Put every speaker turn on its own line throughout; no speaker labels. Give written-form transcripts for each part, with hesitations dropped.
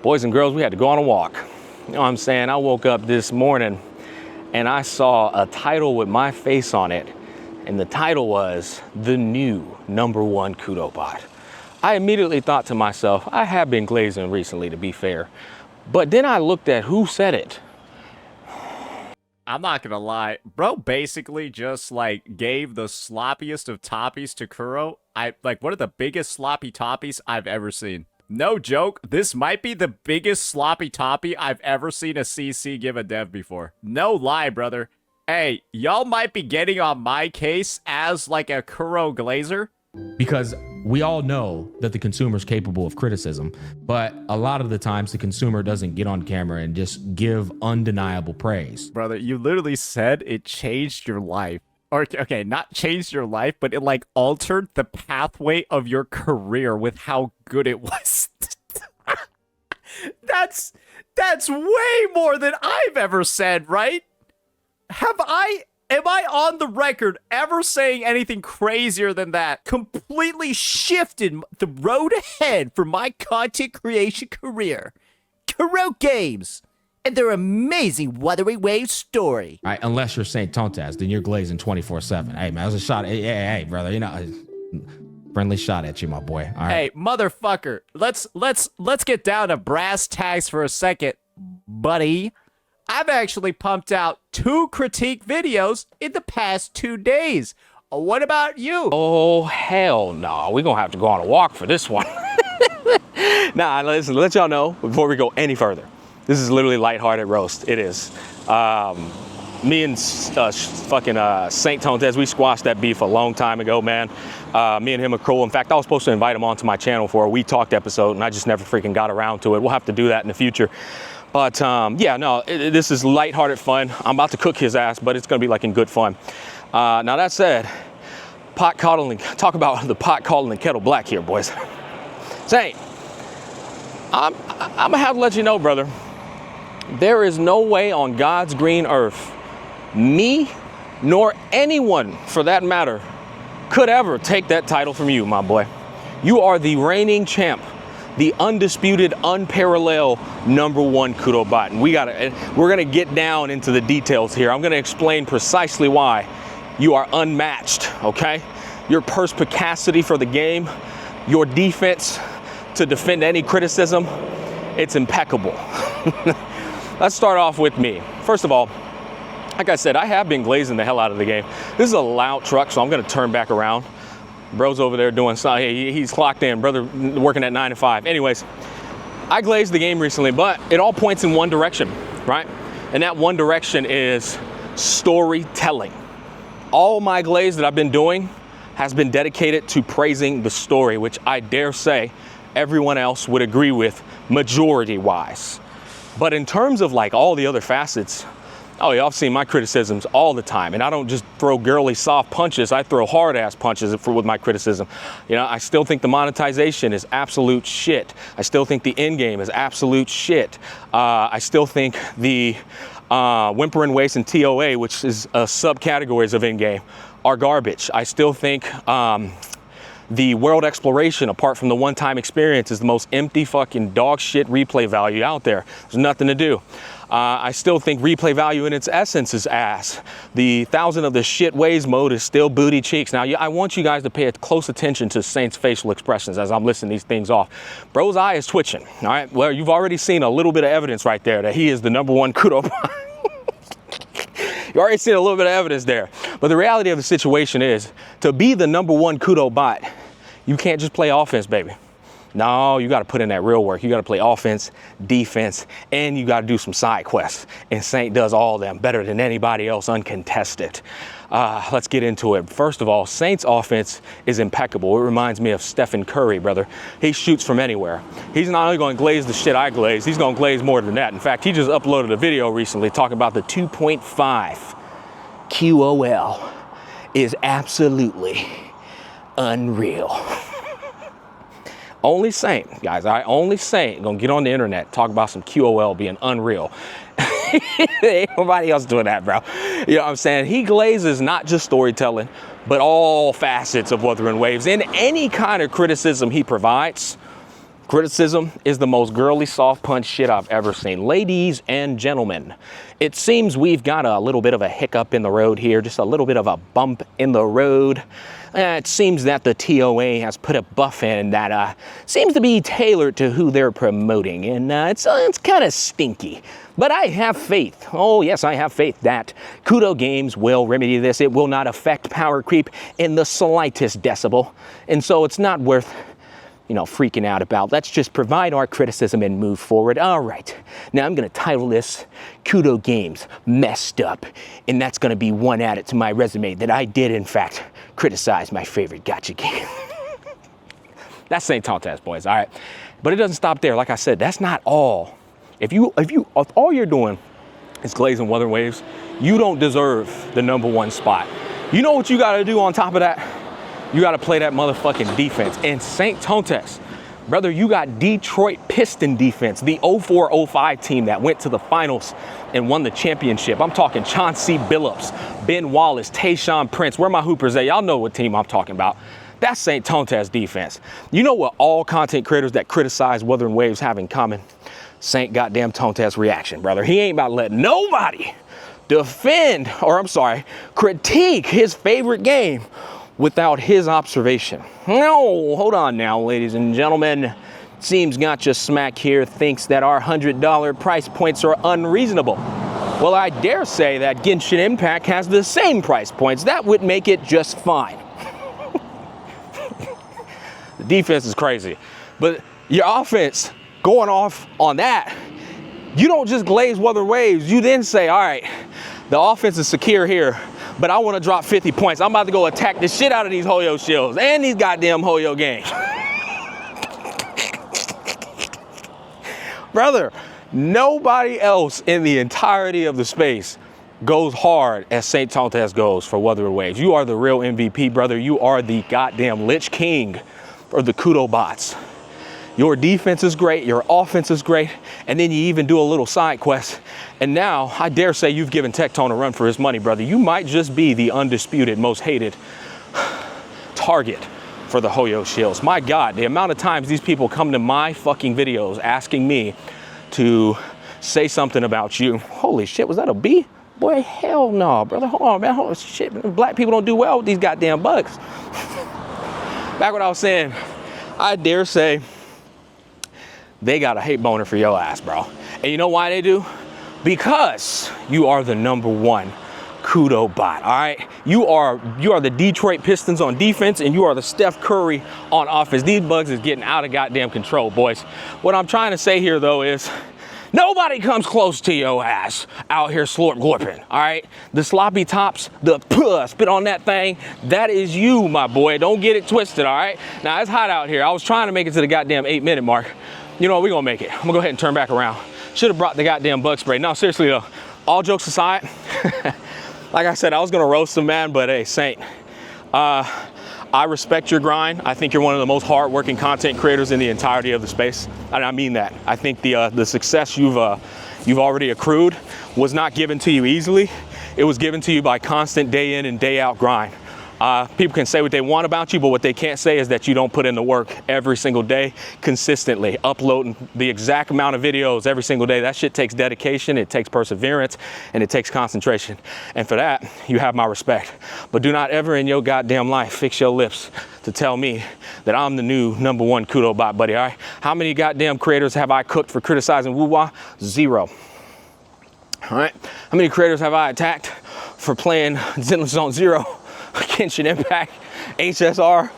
boys and girls, we had to go on a walk. You know what I'm saying? I woke up this morning and I saw a title with my face on it. And the title was the new #1 Kuro bot. I immediately thought to myself, I have been glazing recently, to be fair. But then I looked at who said it.
I'm not gonna lie, bro basically just like gave the sloppiest of toppies to Kuro. One of the biggest sloppy toppies I've ever seen. No joke, this might be the biggest sloppy toppy I've ever seen a CC give a dev before. No lie, brother. Hey, y'all might be getting on my case as like a Kuro glazer.
Because we all know that the consumer is capable of criticism, but a lot of the times the consumer doesn't get on camera and just give undeniable praise.
Brother, you literally said it changed your life. Or, okay, not changed your life, but it like altered the pathway of your career with how good it was. That's way more than I've ever said, right? Am I on the record ever saying anything crazier than that? Completely shifted the road ahead for my content creation career. Kuro Games and their amazing Wuthering Waves story.
All right, unless you're saintontas, then you're glazing 24/7. Hey, man, that was a shot. Hey, brother, you know, friendly shot at you, my boy. All right.
Hey, motherfucker, let's get down to brass tacks for a second, buddy. I've actually pumped out 2 critique videos in the past 2 days. What about you?
Oh, hell no. We're going to have to go on a walk for this one. Nah, listen, let y'all know before we go any further. This is literally lighthearted roast. It is. Me and saintontas, we squashed that beef a long time ago, man. Me and him are cool. In fact, I was supposed to invite him onto my channel for a We Talked episode, and I just never freaking got around to it. We'll have to do that in the future. But yeah, no, this is lighthearted fun. I'm about to cook his ass, but it's gonna be like in good fun. Now that said, talk about the pot calling the kettle black here, boys. Saint, I'm gonna have to let you know, brother, there is no way on God's green earth, me nor anyone for that matter could ever take that title from you, my boy. You are the reigning champ, the undisputed, unparalleled #1 Kuro bot. And we're gonna get down into the details here. I'm gonna explain precisely why you are unmatched, okay? Your perspicacity for the game, your defense to defend any criticism, it's impeccable. Let's start off with me. First of all, like I said, I have been glazing the hell out of the game. This is a loud truck, so I'm gonna turn back around. Bro's over there doing something. Hey, he's clocked in, brother working at 9 to 5. Anyways, I glazed the game recently, but it all points in one direction, right? And that one direction is storytelling. All my glaze that I've been doing has been dedicated to praising the story, which I dare say everyone else would agree with majority-wise. But in terms of like all the other facets, oh, y'all seen my criticisms all the time, and I don't just throw girly soft punches, I throw hard ass punches with my criticism. You know, I still think the monetization is absolute shit. I still think the end game is absolute shit. I still think the whimpering waste and TOA, which is subcategories of end game, are garbage. I still think the world exploration, apart from the one-time experience, is the most empty fucking dog shit replay value out there. There's nothing to do. I still think replay value in its essence is ass. The 1,000 of the shit ways mode is still booty cheeks. Now, I want you guys to pay close attention to Saint's facial expressions as I'm listing these things off. Bro's eye is twitching, all right? Well, you've already seen a little bit of evidence right there that he is the #1 Kuro bot. You already seen a little bit of evidence there. But the reality of the situation is, to be the #1 Kuro bot, you can't just play offense, baby. No, you got to put in that real work. You got to play offense, defense, and you got to do some side quests. And Saint does all of them better than anybody else, uncontested. Let's get into it. First of all, Saint's offense is impeccable. It reminds me of Stephen Curry, brother. He shoots from anywhere. He's not only going to glaze the shit I glaze, he's going to glaze more than that. In fact, he just uploaded a video recently talking about the 2.5 QOL is absolutely unreal. Only Saint, guys, all right? Only Saint gonna get on the internet, talk about some QOL being unreal. Ain't nobody else doing that, bro. You know what I'm saying? He glazes not just storytelling, but all facets of Wuthering Waves. And any kind of criticism he provides Criticism is the most girly soft punch shit I've ever seen. Ladies and gentlemen, it seems we've got a little bit of a hiccup in the road here, just a little bit of a bump in the road. It seems that the TOA has put a buff in that seems to be tailored to who they're promoting, and it's kind of stinky. But I have faith, oh yes, I have faith that Kuro Games will remedy this. It will not affect power creep in the slightest decibel, and so it's not worth, you know, freaking out about. Let's just provide our criticism and move forward. All right, now I'm gonna title this Kuro Games Messed Up, and that's gonna be one added to my resume that I did in fact criticize my favorite gacha game. That's saintontas, boys, all right? But it doesn't stop there. Like I said, that's not all. If all you're doing is glazing weather waves, you don't deserve the '1 spot. You know what you gotta do on top of that? You got to play that motherfucking defense. And saintontas, brother, you got Detroit Piston defense, the 04-05 team that went to the finals and won the championship. I'm talking Chauncey Billups, Ben Wallace, Tayshaun Prince. Where my hoopers at? Y'all know what team I'm talking about. That's saintontas defense. You know what all content creators that criticize Wuthering Waves have in common? Saint goddamn tontas reaction, brother. He ain't about to let nobody defend, or I'm sorry, critique his favorite game without his observation. No, hold on now, ladies and gentlemen. Seems Gacha Smack here thinks that our $100 price points are unreasonable. Well, I dare say that Genshin Impact has the same price points. That would make it just fine. The defense is crazy, but your offense going off on that, you don't just glaze weather waves. You then say, all right, the offense is secure here, but I want to drop 50 points. I'm about to go attack the shit out of these Hoyo shields and these goddamn Hoyo games. Brother, nobody else in the entirety of the space goes hard as saintontas goes for Wuthering Waves. You are the real MVP, brother. You are the goddamn Lich King of the Kuro bots. Your defense is great, your offense is great, and then you even do a little side quest. And now, I dare say you've given Tectone a run for his money, brother. You might just be the undisputed, most hated target for the Hoyo shields. My God, the amount of times these people come to my fucking videos asking me to say something about you. Holy shit, was that a bee? Boy, hell no, brother. Hold on, man. Holy shit, black people don't do well with these goddamn bugs. Back what I was saying, I dare say they got a hate boner for your ass, bro. And you know why they do? Because you are the #1 Kuro bot, all right? You are the Detroit Pistons on defense, and you are the Steph Curry on offense. These bugs is getting out of goddamn control, boys. What I'm trying to say here, though, is nobody comes close to your ass out here slorp glorping, all right? The sloppy tops, the spit on that thing, that is you, my boy. Don't get it twisted, all right? Now, it's hot out here. I was trying to make it to the goddamn 8-minute mark. You know what, we're gonna make it. I'm gonna go ahead and turn back around. Should have brought the goddamn bug spray. No, seriously though, all jokes aside, like I said, I was gonna roast him, man, but hey, Saint, I respect your grind. I think you're one of the most hardworking content creators in the entirety of the space. And I mean that. I think the success you've already accrued was not given to you easily. It was given to you by constant day in and day out grind. People can say what they want about you, but what they can't say is that you don't put in the work every single day, consistently, uploading the exact amount of videos every single day. That shit takes dedication, it takes perseverance, and it takes concentration. And for that, you have my respect. But do not ever in your goddamn life fix your lips to tell me that I'm the new #1 Kuro bot, buddy, all right? How many goddamn creators have I cooked for criticizing Wuwa? 0. All right? How many creators have I attacked for playing Zenless Zone 0? Genshin Impact, HSR,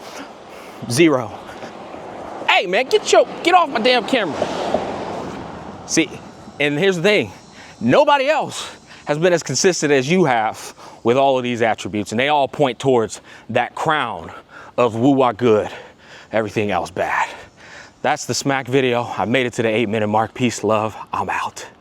0. Hey man, get off my damn camera. See, and here's the thing, nobody else has been as consistent as you have with all of these attributes, and they all point towards that crown of Wuwa good, everything else bad. That's the Smack video. I made it to the 8-minute mark. Peace, love, I'm out.